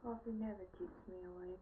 Coffee never keeps me awake.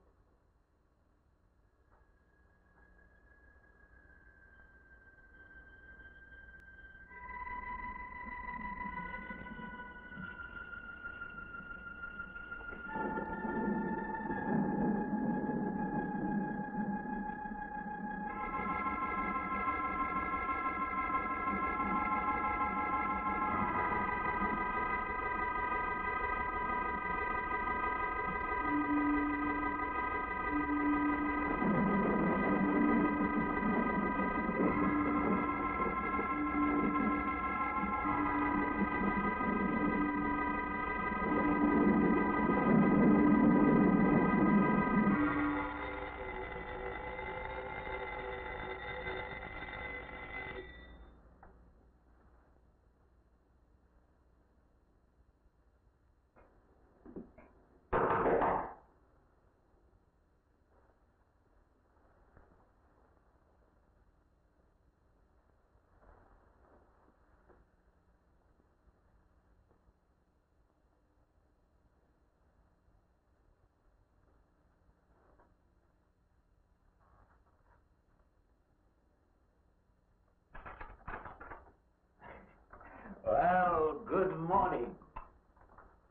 Well, good morning.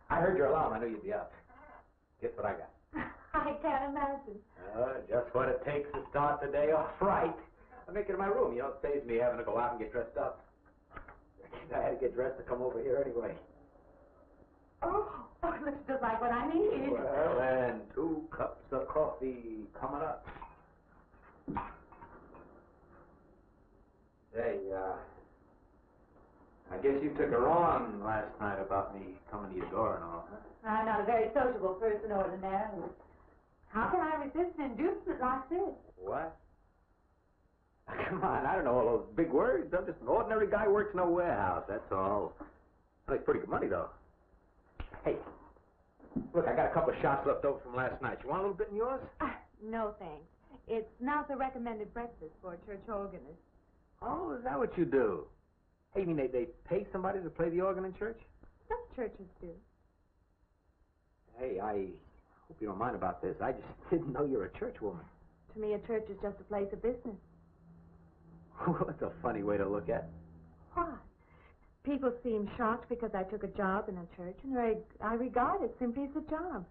I heard your alarm. I knew you'd be up. Guess what I got? I can't imagine. Just what it takes to start the day off right. I make it in my room. You know, it saves me having to go out and get dressed up. I had to get dressed to come over here anyway. Oh, it looks just like what I need. Well, and 2 cups of coffee coming up. Say, I guess you took her on last night about me coming to your door and all, huh? I'm not a very sociable person ordinarily. How can I resist an inducement like this? What? Come on, I don't know all those big words. I'm just an ordinary guy who works in a warehouse, that's all. I make pretty good money, though. Hey, look, I got a couple of shots left over from last night. You want a little bit in yours? No, thanks. It's not the recommended breakfast for a church organist. Oh, is that what you do? Hey, you mean they pay somebody to play the organ in church? Some churches do. Hey, I hope you don't mind about this. I just didn't know you're a church woman. To me, a church is just a place of business. That's a funny way to look at it. Why? People seem shocked because I took a job in a church, and I regard it simply as a job.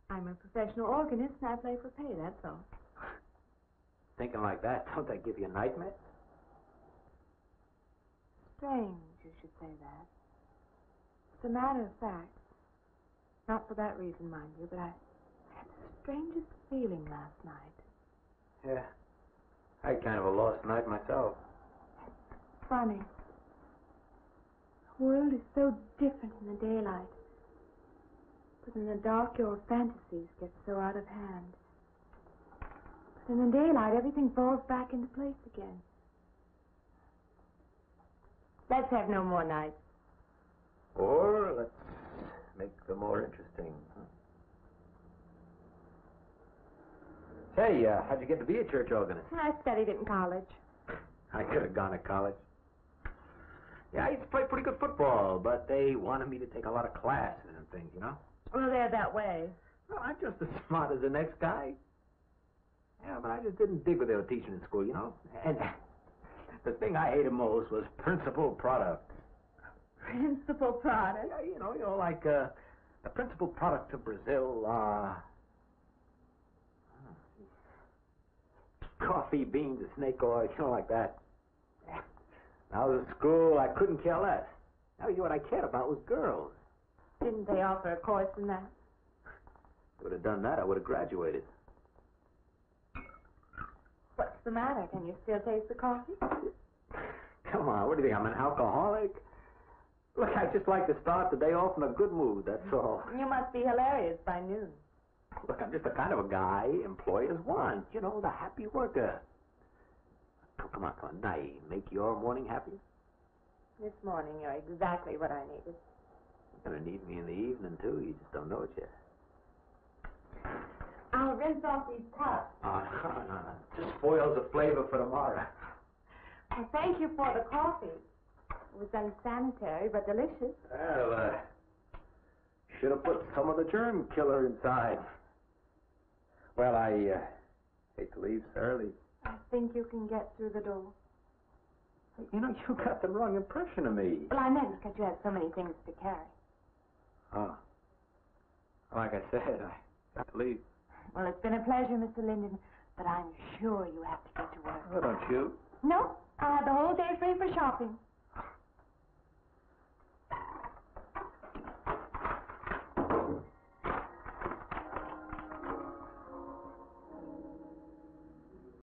I'm a professional organist, and I play for pay, that's all. Thinking like that, don't that give you a nightmare? Strange you should say that. As a matter of fact, not for that reason, mind you, but I had the strangest feeling last night. Yeah. I had kind of a lost night myself. Funny. The world is so different in the daylight. But in the dark, your fantasies get so out of hand. But in the daylight, everything falls back into place again. Let's have no more nights. Or let's make them more interesting. Say, how'd you get to be a church organist? I studied it in college. I could have gone to college. Yeah, I used to play pretty good football, but they wanted me to take a lot of classes and things, you know? Well, they're that way. Well, I'm just as smart as the next guy. Yeah, but I just didn't dig what they were teaching in school, you know? And the thing I hated most was principal product. Principal product? Yeah, you know, like the principal product of Brazil, coffee, beans, snake oil, you know, like that. When I was in school, I couldn't care less. Now, you know what I cared about was girls. Didn't they offer a course in that? If I would have done that, I would have graduated. What's the matter? Can you still taste the coffee? Come on, what do you think, I'm an alcoholic? Look, I just like to start the day off in a good mood, that's all. You must be hilarious by noon. Look, I'm just the kind of a guy employers want. You know, the happy worker. Oh, come on. Now, make your morning happy? This morning, you're exactly what I needed. You're going to need me in the evening, too. You just don't know it yet. I'll rinse off these cups. No. Just spoils the flavor for tomorrow. Well, thank you for the coffee. It was unsanitary, but delicious. Well, Should have put some of the germ killer inside. Well, I hate to leave so early. I think you can get through the door. You know, you got the wrong impression of me. Well, I meant because you had so many things to carry. Oh. Like I said, I got to leave. Well, it's been a pleasure, Mr. Linden, but I'm sure you have to get to work. Oh, don't you? No, I have the whole day free for shopping.